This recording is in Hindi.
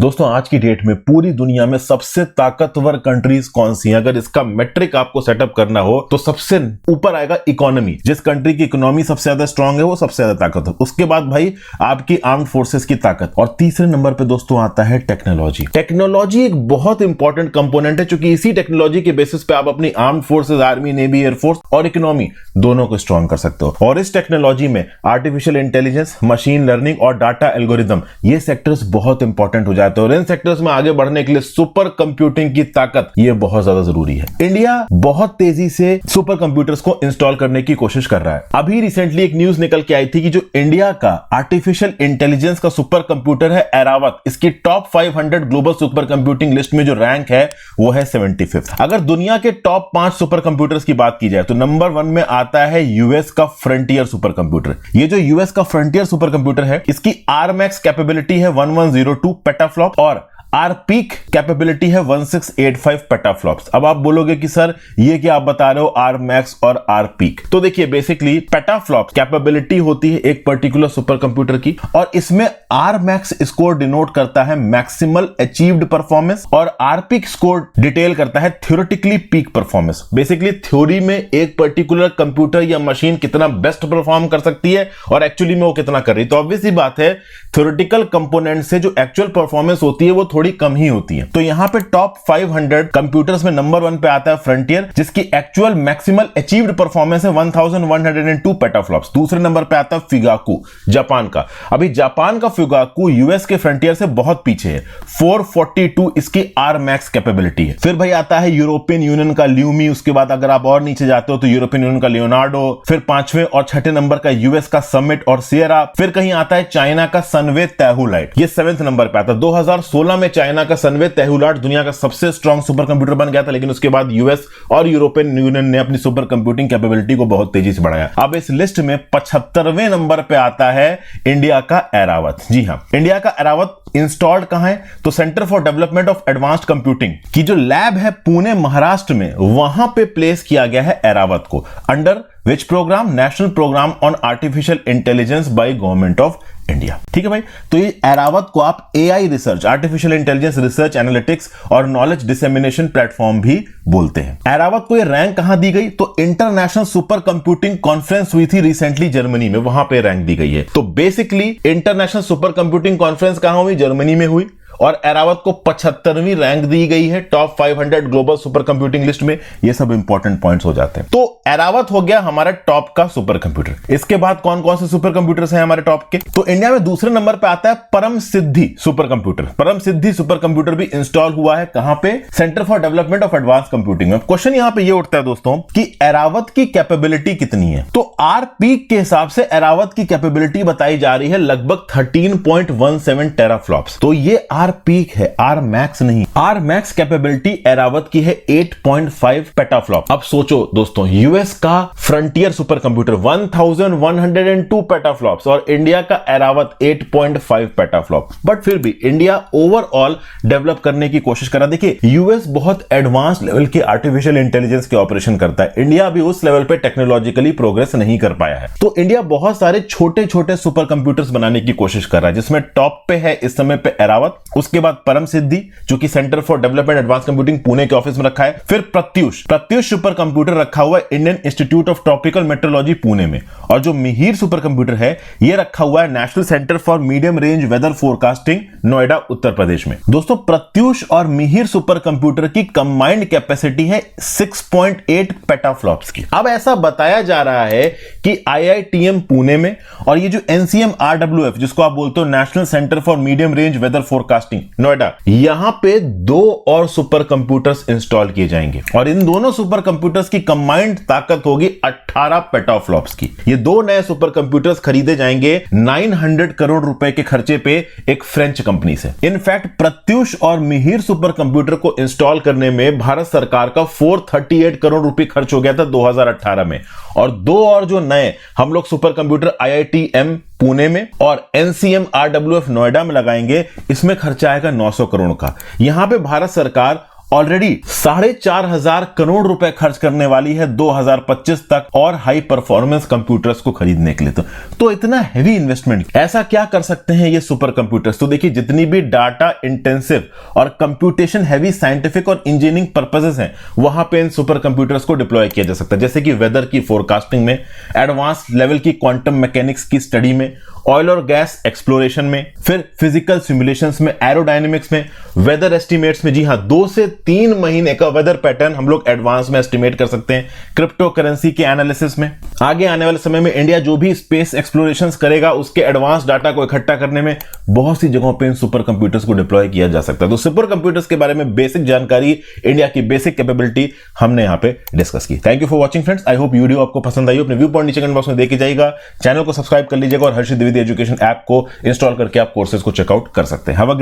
दोस्तों आज की डेट में पूरी दुनिया में सबसे ताकतवर कंट्रीज कौन सी हैं? अगर इसका मैट्रिक आपको सेटअप करना हो तो सबसे ऊपर आएगा इकोनॉमी। जिस कंट्री की इकोनॉमी सबसे ज्यादा स्ट्रांग है वो सबसे ज्यादा ताकतवर। उसके बाद भाई आपकी आर्म्ड फोर्सेस की ताकत, और तीसरे नंबर पे दोस्तों आता है टेक्नोलॉजी। टेक्नोलॉजी एक बहुत इंपॉर्टेंट कंपोनेंट है, क्योंकि इसी टेक्नोलॉजी के बेसिस पे आप अपनी armed forces, army, navy, air force और इकोनॉमी दोनों को स्ट्रांग कर सकते हो। और इस टेक्नोलॉजी में आर्टिफिशियल इंटेलिजेंस, मशीन लर्निंग और डाटा एल्गोरिथम, ये सेक्टर्स बहुत इंपॉर्टेंट हो जाते हैं। और इन सेक्टर्स में आगे बढ़ने के लिए सुपर कंप्यूटिंग की ताकत ये बहुत ज्यादा जरूरी है। इंडिया बहुत तेजी से सुपर कंप्यूटर्स को इंस्टॉल करने की कोशिश कर रहा है। अभी रिसेंटली एक न्यूज निकल के आई थी कि जो इंडिया का आर्टिफिशियल इंटेलिजेंस का सुपर कंप्यूटर है एरावत, इसकी top 500 global super computing list में जो रैंक है वो है 75th। अगर दुनिया के टॉप 5 सुपर कंप्यूटर्स की बात की जाए तो नंबर 1 में आता है यूएस का फ्रंटियर सुपर कंप्यूटर। ये जो यूएस का फ्रंटियर सुपर कंप्यूटर है, इसकी आरमैक्स कैपेबिलिटी है 1102 पेटाफ्लॉप और आर पीक कैपेबिलिटी है 1685 पेटाफ्लॉप्स। अब आप बोलोगे कि सर ये क्या आप बता रहे हो, आर मैक्स और आर पीक? तो देखिए बेसिकली पेटाफ्लॉप कैपेबिलिटी होती है एक पर्टिकुलर सुपर कंप्यूटर की, और इसमें आर मैक्स स्कोर डिनोट करता है मैक्सिमल अचीव्ड परफॉर्मेंस और आर पीक स्कोर डिटेल करता है theoretically peak performance. Basically theory में एक पर्टिकुलर कंप्यूटर या मशीन कितना बेस्ट परफॉर्म कर सकती है और एक्चुअली में वो कितना कर रही है। तो ऑब्वियस सी बात है थ्योरेटिकल कंपोनेंट से जो एक्चुअल परफॉर्मेंस होती है वो थोड़ी कम ही होती है। तो यहां पे टॉप 500 कंप्यूटर्स में नंबर 1 पे आता है फ्रंटियर, जिसकी एक्चुअल मैक्सिमल अचीव्ड परफॉर्मेंस है 1102 पेटाफ्लॉप्स। दूसरे नंबर पे आता है फिगाकू, जापान का। अभी जापान का फिगाकू यूएस के फ्रंटियर से बहुत पीछे है, 442 इसकी आर मैक्स कैपेबिलिटी है। फिर भाई आता है यूरोपियन यूनियन का ल्यूमी। उसके बाद अगर आप और नीचे जाते हो तो यूरोपियन यूनियन का लियोनार्डो। फिर 5वें और 6ठे नंबर का यूएस का समिट और सियरा। फिर कहीं आता है चाइना का सनवे तैहुलाइट, ये 7वें नंबर पे आता है। 2016 में चाइना का सनवे तैहुलाइट दुनिया का सबसे स्ट्रांग सुपर कंप्यूटर बन गया था, लेकिन उसके बाद यूएस और यूरोपियन यूनियन ने अपनी सुपर कंप्यूटिंग कैपेबिलिटी को बहुत तेजी से बढ़ाया। अब इस लिस्ट में 75वें नंबर पे आता है इंडिया का एरावत। जी हां, इंडिया का एरावत इंस्टॉल्ड कहां है? तो centre for development of advanced computing की जो लैब है पुणे महाराष्ट्र में, वहां पे प्लेस किया गया है एरावत को, under which program? National program on artificial intelligence by government of India. ठीक है भाई, तो ये एरावत को आप AI research, artificial intelligence research analytics और नॉलेज डिसेमिनेशन प्लेटफॉर्म भी बोलते हैं। एरावत को ये रैंक कहां दी गई? तो इंटरनेशनल सुपर कंप्यूटिंग कॉन्फ्रेंस हुई थी रिसेंटली जर्मनी में, वहां पे रैंक दी गई है। तो basically international super computing conference कहां हुई? जर्मनी में हुई, और एरावत को 75वीं रैंक दी गई है top 500 global super computing list में। ये सब इंपॉर्टेंट पॉइंट्स हो जाते हैं। तो एरावत हो गया हमारा टॉप का सुपर कंप्यूटर। इसके बाद कौन कौन से सुपर कंप्यूटर्स हैं हमारे टॉप के? तो इंडिया में दूसरे नंबर पे आता है परम सिद्धि सुपर कंप्यूटर। परम सिद्धि सुपर कंप्यूटर भी इंस्टॉल हुआ है कहां पे? Centre for development of advance computing में। क्वेश्चन यहां पे ये उठता है दोस्तों कि एरावत की कैपेबिलिटी कितनी है? तो आर पीक के हिसाब से एरावत की कैपेबिलिटी बताई जा रही है लगभग 13.17 टेराफ्लॉप्स। तो ये आर पीक है, आर मैक्स नहीं। आर मैक्स कैपेबिलिटी एरावत की है 8.5 पेटाफ्लॉप। अब सोचो दोस्तों, यूएस का फ्रंटियर सुपर कंप्यूटर 1102 पेटाफ्लॉप्स और इंडिया का एरावत 8.5 पेटाफ्लॉप। बट फिर भी इंडिया ओवरऑल डेवलप करने की कोशिश कर रहा है। देखिए यूएस बहुत एडवांस लेवल के आर्टिफिशियल इंटेलिजेंस के ऑपरेशन करता है, इंडिया अभी उस लेवल पे टेक्नोलॉजिकली प्रोग्रेस नहीं कर पाया है। तो इंडिया बहुत सारे छोटे छोटे सुपर कंप्यूटर्स बनाने की कोशिश कर रहा है, जिसमें टॉप पे है इस समय पे एरावत, उसके बाद परम सिद्धि जो कि centre for development advance computing Pune के ऑफिस में रखा है। फिर प्रत्युष सुपर कंप्यूटर रखा हुआ है Indian institute of tropical metrology Pune में। और जो मिहिर सुपर कंप्यूटर है ये रखा हुआ है national centre for medium range weather forecasting, Noida, Uttar Pradesh में। दोस्तों प्रत्युष और मिहिर सुपर कंप्यूटर की कंबाइंड कैपेसिटी है 6.8 पेटाफ्लॉप्स की। अब ऐसा बताया जा रहा है कि आईआईटीएम पुणे में और ये जो एनसीएम आरडब्ल्यूएफ जिसको आप बोलते हो national centre for medium range weather forecasting, Noida, यहां पे 2 और सुपर कंप्यूटर्स इंस्टॉल किए जाएंगे और इन दोनों सुपर कंप्यूटर्स की कंबाइंड ताकत होगी 18 पेटाफ्लॉप्स की। ये 2 नए सुपर कंप्यूटर्स खरीदे जाएंगे 900 करोड़ रुपए के खर्चे पे एक फ्रेंच कंपनी से। इनफैक्ट प्रत्युष और मिहिर सुपर कंप्यूटर को इंस्टॉल करने में भारत सरकार का 438 करोड़ रुपए खर्च हो गया था 2018 में। और 2 और जो नए हम लोग सुपर कंप्यूटर आईआईटीएम पुणे में और एनसीएम आरडब्ल्यूएफ नोएडा में लगाएंगे, इसमें खर्चा आएगा 900 करोड़ का। यहां पे भारत सरकार ऑलरेडी 4,500 करोड़ रुपए खर्च करने वाली है 2025 तक और हाई परफॉर्मेंस कंप्यूटर्स को खरीदने के लिए। तो इतना हैवी इन्वेस्टमेंट, ऐसा क्या कर सकते हैं ये सुपर कंप्यूटर्स? तो देखिए, जितनी भी डाटा इंटेंसिव और कंप्यूटेशन हैवी साइंटिफिक और इंजीनियरिंग पर्पसेस हैं, वहां पे इन सुपर कंप्यूटर्स को डिप्लॉय किया जा सकता है, जैसे कि वेदर की फोरकास्टिंग में, एडवांस लेवल की क्वांटम मैकेनिक्स की स्टडी में, ऑयल और गैस एक्सप्लोरेशन में, फिर फिजिकल सिमुलेशंस में, एरोडायनेमिक्स में, वेदर एस्टिमेट्स में। जी हां, 2 से 3 महीने का वेदर पैटर्न हम लोग एडवांस में एस्टिमेट कर सकते हैं, क्रिप्टो करेंसी के एनालिसिस में। आगे आने वाले समय में इंडिया जो भी स्पेस एक्सप्लोरेशंस करेगा, उसके एडवांस डाटा को इकट्ठा करने में बहुत सी जगहों पे इन सुपर कंप्यूटर्स को डिप्लॉय किया जा सकता है। तो सुपर कंप्यूटर्स के बारे में बेसिक जानकारी, इंडिया की बेसिक कैपेबिलिटी हमने यहां पे डिस्कस की। Thank you for watching friends. I hope video आपको पसंद आई हो। अपने व्यू पॉइंट नीचे कमेंट बॉक्स में देके जाइएगा। चैनल को सब्सक्राइब कर लीजिएगा और हर्षित द्विवेदी एजुकेशन ऐप को इंस्टॉल करके आप कोर्सेज को चेकआउट कर सकते हैं। Have a great